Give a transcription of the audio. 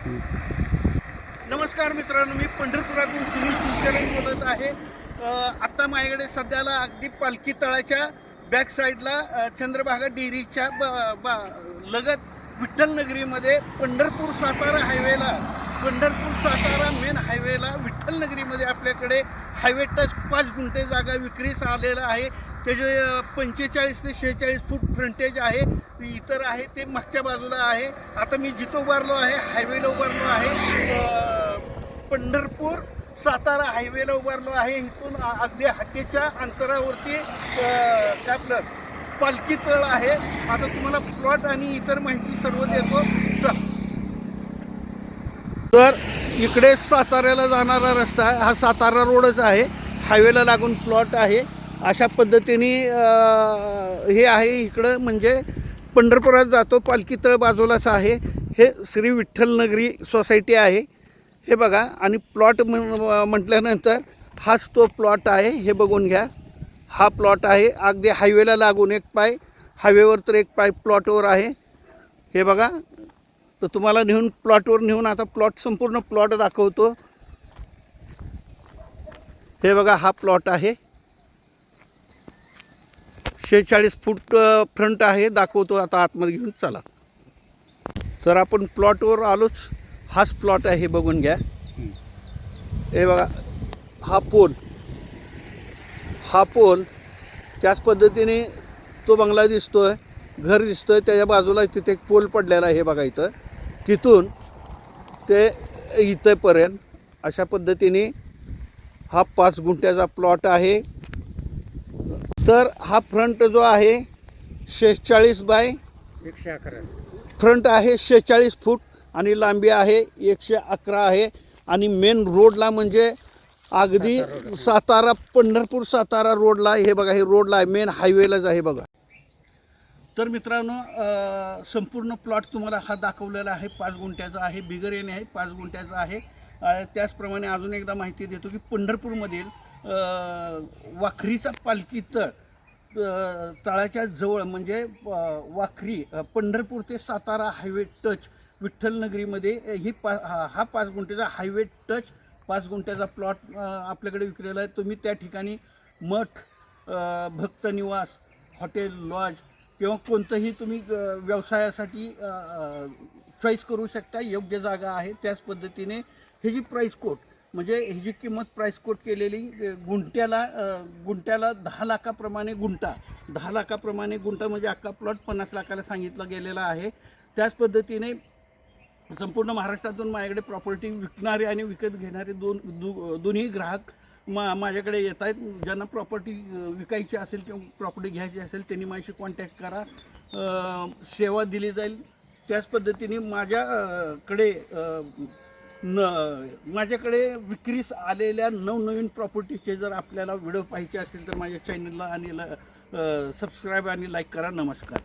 नमस्कार मित्रांनो, मी पंढरपुरातून सुनील कुलकर्णी बोलत आहे. आत्ता माझ्याकडे सध्याला अगदी पालखी तळाच्या बॅक साईडला चंद्रभागा डेअरीच्या लगत विठ्ठलनगरीमध्ये पंढरपूर सातारा मेन हायवेला विठ्ठलनगरीमध्ये आपल्याकडे हायवे टच 5 गुंठे जागा विक्रीस आलेला आहे. त्याचे 45 ते 46 फूट फ्रंटेज आहे. इतर आहे ते मागच्या बाजूला आहे. आता मी जिथं उभारलो आहे हायवेला उभारलो आहे, पंढरपूर सातारा हायवेला उभारलो आहे. इथून अगदी हाकेच्या अंतरावरती काय आपलं पालखी तळ आहे. आता तुम्हाला प्लॉट आणि इतर माहिती सर्व देतो. तर इकडे साताऱ्याला जाणारा रस्ता आहे, हा सातारा रोडच आहे. हायवेला लागून प्लॉट आहे. अशा पद्धतीने हे आहे. इकडं म्हणजे पंढरपुरात जातो, पालखी तळ बाजूलाच आहे. हे श्री विठ्ठलनगरी सोसायटी आहे, हे बघा. आणि प्लॉट म्हटल्यानंतर हाच तो प्लॉट आहे, हे बघून घ्या. हा प्लॉट आहे अगदी हायवेला लागून. एक पाय हायवेवर तर एक पाय प्लॉटवर आहे, हे बघा. तर तुम्हाला नेऊन प्लॉटवर नेऊन आता संपूर्ण प्लॉट दाखवतो. हे बघा, हा प्लॉट आहे. 46 फूट फ्रंट आहे, दाखवतो आता आतमध्ये घेऊन चला. तर आपण प्लॉटवर आलोच. हाच प्लॉट आहे, हे बघून घ्या. हे बघा, हा पोल त्याच पद्धतीने तो बंगला दिसतोय, घर दिसतोय. त्याच्या बाजूला तिथे एक पोल पडलेला आहे, हे बघा. इथं तिथून ते इथंपर्यंत अशा पद्धतीने हा 5 गुंठ्याचा प्लॉट आहे. तर हा फ्रंट जो आहे 46 बाय 111 फ्रंट आहे, 46 फूट आणि लांबी आहे 111 आहे. आणि मेन रोडला म्हणजे अगदी सातारा पंढरपूर सातारा रोडला, हे बघा, हे रोडला आहे, मेन हायवेलाच आहे बघा. तर मित्रांनो, संपूर्ण प्लॉट तुम्हाला हा दाखवलेला आहे. 5 गुंठ्याचा आहे, बिगर येणे आहे, 5 गुंठ्याचा आहे. त्याचप्रमाणे अजून एकदा माहिती देतो की पंढरपूरमधील वाखरीचा पालखी तळ तळाच्या जवळ म्हणजे वाखरी पंढरपूर ते सातारा हायवे टच विठ्ठलनगरीमध्ये हा 5 गुंठ्याचा हायवे टच 5 गुंठ्याचा प्लॉट आपल्याकडे विक्रीला आहे. तुम्ही त्या ठिकाणी मठ, भक्तनिवास, हॉटेल, लॉज किंवा कोणतंही तुम्ही व्यवसायासाठी चॉईस करू शकता. योग्य जागा आहे. त्याच पद्धतीने ह्याची प्राईस कोट म्हणजे ह्याची किंमत प्राईस कोट केलेली गुंट्याला 10 लाखाप्रमाणे गुंठा, 10 लाखाप्रमाणे गुंठा म्हणजे अख्खा प्लॉट 50 लाखाला सांगितला गेलेला आहे. त्याच पद्धतीने संपूर्ण महाराष्ट्रातून माझ्याकडे प्रॉपर्टी विकणारे आणि विकत घेणारे दोन्ही ग्राहक माझ्याकडे येत आहेत. ज्यांना प्रॉपर्टी विकायची असेल किंवा प्रॉपर्टी घ्यायची असेल त्यांनी माझ्याशी कॉन्टॅक्ट करा, सेवा दिली जाईल. त्याच पद्धतीने माझ्याकडे विक्रीस आलेल्या नवनवीन प्रॉपर्टीचे जर आपल्याला व्हिडिओ पाहिजे असतील तर माझ्या चॅनलला आणि सबस्क्राईब आणि लाईक करा. नमस्कार.